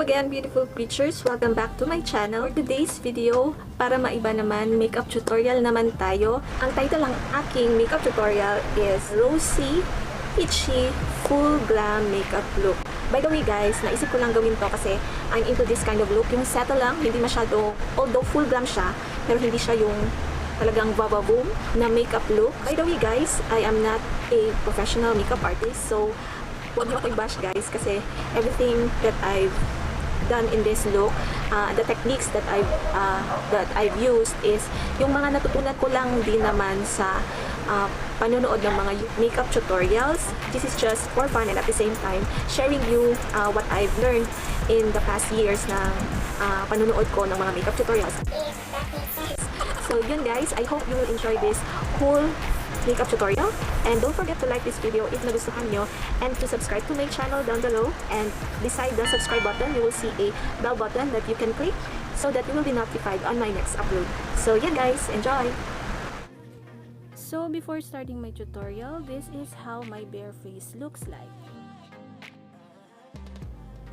again, beautiful creatures! Welcome back to my channel. For today's video, para maiba naman, makeup tutorial naman tayo. Ang title ng aking makeup tutorial is Rosy Peachy Full Glam Makeup Look. By the way guys, naisip ko lang gawin to kasi I'm into this kind of look. Yung settle lang, hindi masyado, although full glam siya, pero hindi siya yung talagang boom na makeup look. By the way guys, I am not a professional makeup artist, so huwag niyo ako i-bash guys kasi everything that I've done in this look, the techniques that I've used is yung mga natutunan ko lang din naman sa panonood ng mga makeup tutorials. This is just for fun and at the same time sharing you what I've learned in the past years na panonood ko ng mga makeup tutorials. So yun guys, I hope you will enjoy this whole makeup tutorial, and don't forget to like this video if nagustuhan nyo, and to subscribe to my channel down below, and beside the subscribe button you will see a bell button that you can click so that you will be notified on my next upload. So yeah guys, enjoy! So before starting my tutorial, this is how my bare face looks like.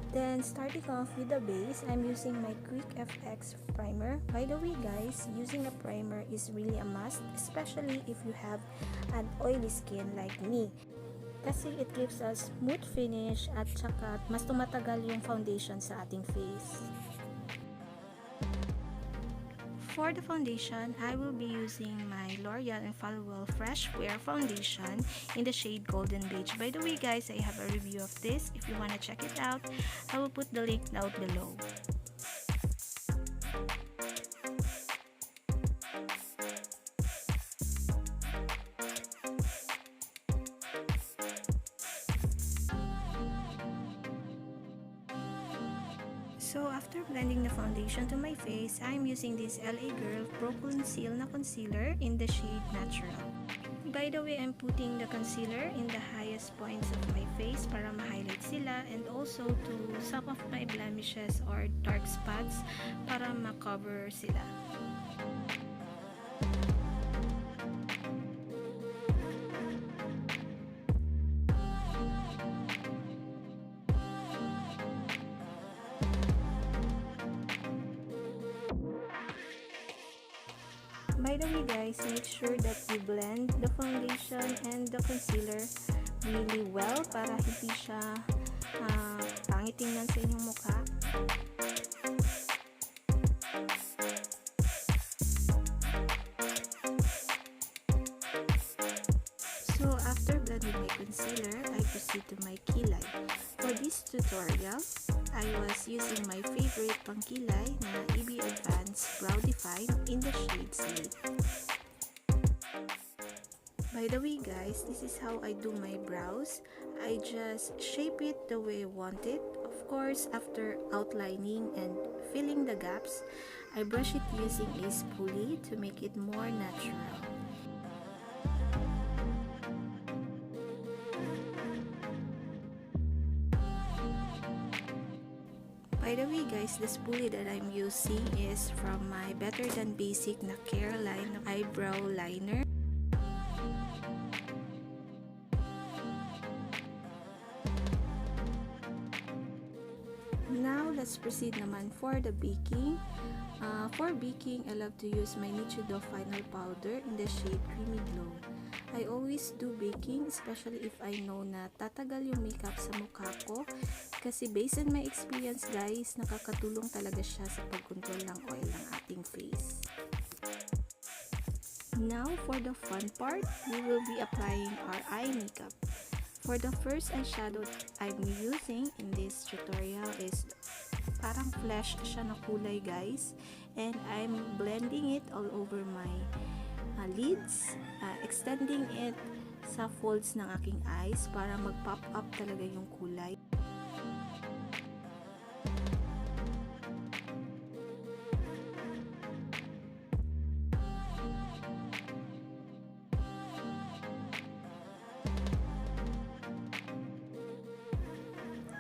Then starting off with the base, I'm using my Quick FX primer. By the way guys, using a primer is really a must, especially if you have an oily skin like me. Kasi it gives us smooth finish at saka mas tumatagal yung foundation sa ating face. For the foundation, I will be using my L'Oreal Infallible Fresh Wear Foundation in the shade Golden Beige. By the way guys, I have a review of this. If you want to check it out, I will put the link down below. So after blending the foundation to my face, I'm using this LA Girl Pro Conceal na concealer in the shade Natural. By the way, I'm putting the concealer in the highest points of my face para ma-highlight sila, and also to some of my blemishes or dark spots para ma-cover sila. By the way guys, make sure that you blend the foundation and the concealer really well para hindi siya pangit tingnan sa inyong mukha. So after blending my concealer, I proceed to my kilay. For this tutorial, I was using my favorite pangkilay na EB Advanced Brow Define in the shade Slate. By the way guys, this is how I do my brows. I just shape it the way I want it. Of course, after outlining and filling the gaps, I brush it using a spoolie to make it more natural. By the way guys, the spoolie that I'm using is from my Better Than Basic na Caroline eyebrow liner. Now let's proceed naman for the baking. For baking, I love to use my Nichido Final Powder in the shade Creamy Glow. I always do baking, especially if I know na tatagal yung makeup sa mukha ko. Kasi based on my experience guys, nakakatulong talaga siya sa pagkontrol ng oil ng ating face. Now for the fun part, we will be applying our eye makeup. For the first eyeshadow I'm using in this tutorial is parang flesh siya na kulay guys. And I'm blending it all over my lids, extending it sa folds ng aking eyes para mag-pop up talaga yung kulay.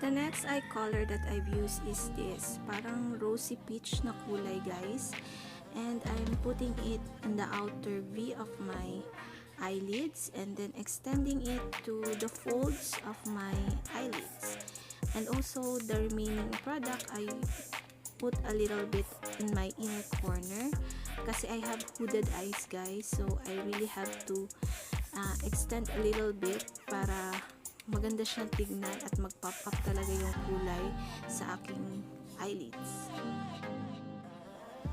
The next eye color that I've used is this, parang rosy peach na kulay guys. And I'm putting it in the outer V of my eyelids and then extending it to the folds of my eyelids. And also the remaining product I put a little bit in my inner corner kasi I have hooded eyes guys, so I really have to extend a little bit para maganda siyang tignan at mag-pop up talaga yung kulay sa aking eyelids.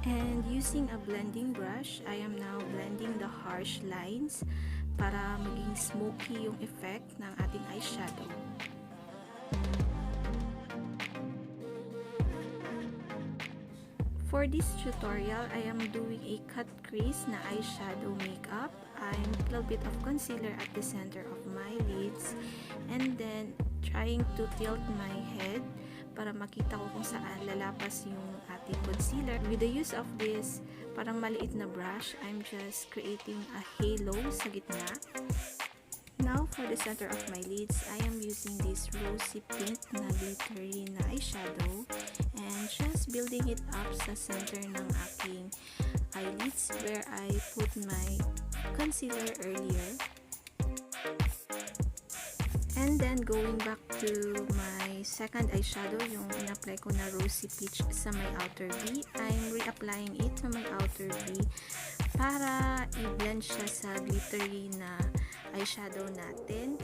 And using a blending brush, I am now blending the harsh lines para maging smoky yung effect ng ating eyeshadow. For this tutorial, I am doing a cut crease na eyeshadow makeup. I'm a little bit of concealer at the center of my lids and then trying to tilt my head para makita ko kung saan lalapas yung ating concealer. With the use of this parang maliit na brush, I'm just creating a halo sa gitna. Now, for the center of my lids, I am using this rosy pink na glittery na eyeshadow and just building it up sa center ng aking eyelids where I put my concealer earlier. And then, going back to my second eyeshadow, yung in-apply ko na rosy peach sa my outer V, I'm reapplying it sa my outer V para i-blend siya sa glittery na eyeshadow natin.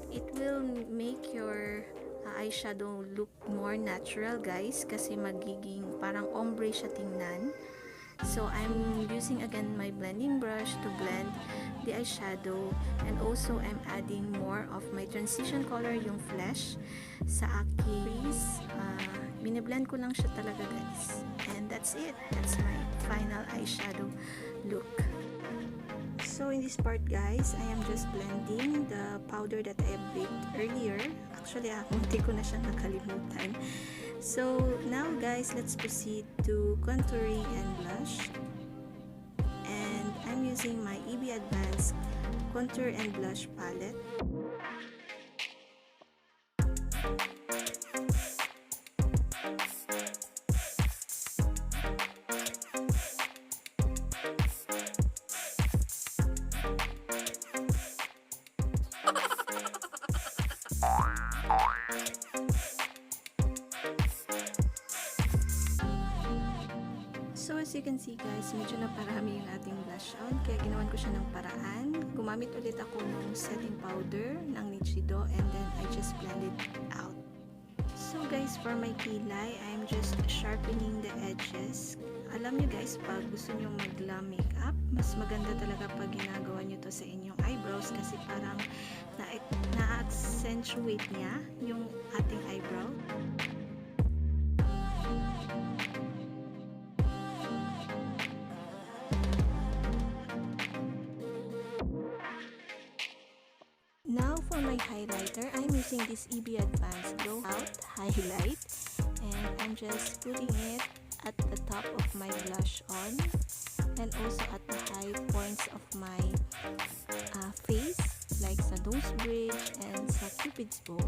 It will make your eyeshadow look more natural guys kasi magiging parang ombre siya tingnan. So I'm using again my blending brush to blend the eyeshadow and also I'm adding more of my transition color, yung flesh sa aking crease. Bine-blend ko lang siya talaga guys. And that's it. That's my final eyeshadow look. So in this part guys, I am just blending the powder that I baked earlier. Actually, munti ko na siyang nakalimutan. So now guys, let's proceed to contouring and blush. And I'm using my EB Advanced Contour and Blush Palette. So as you can see guys, medyo naparami yung ating blush on, kaya ginawan ko siya ng paraan. Gumamit ulit ako ng setting powder ng Nichido and then I just blend it out. So guys, for my kilay, I'm just sharpening the edges. Alam nyo guys, pag gusto nyo mag-glam makeup, mas maganda talaga pag ginagawa nyo to sa inyong eyebrows kasi parang na-accentuate niya yung ating eyebrow. Now for my highlighter, I'm using this EB Advanced Glow Out Highlight and I'm just putting it at the top of my blush on and also at the high points of my face like sa nose bridge and sa cupid's bow.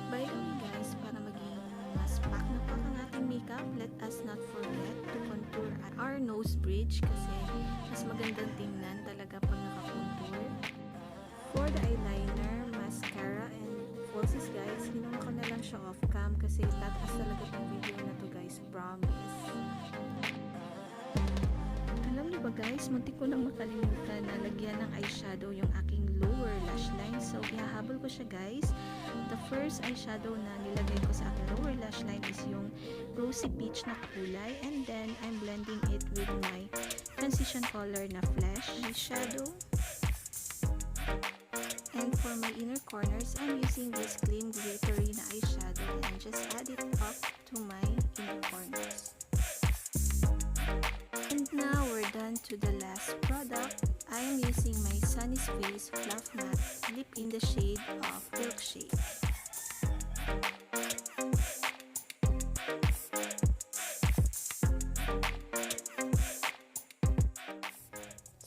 By the way guys, para maging mas pack na pack ang ating makeup, let us not forget to contour at our nose bridge kasi mas magandang tingnan talaga pag naka-contour. For the eyeliner, mascara, and falsies guys, ginawa ko na lang siya off cam kasi tataas talaga tong video na to guys, promise. Alam niyo ba guys, muntik ko nang makalimutan na lagyan ng eyeshadow yung aking lower lash line. So ihahabol ko siya guys. The first eyeshadow na nilagay ko sa aking lower lash line is yung rosy peach na kulay and then I'm blending it with my transition color na flesh eyeshadow. And for my inner corners, I'm using this clean glittery na eyeshadow and just add it up to my inner corners. And now we're done to the last product. I am using my Sunny's Face Fluff Matte Lip in the shade of Milkshake.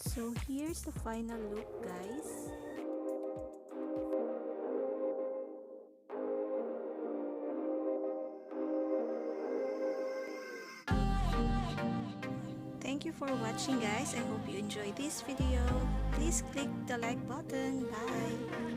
So here's the final look guys. Thank you for watching guys. I hope you enjoyed this video. please click the like button. Bye!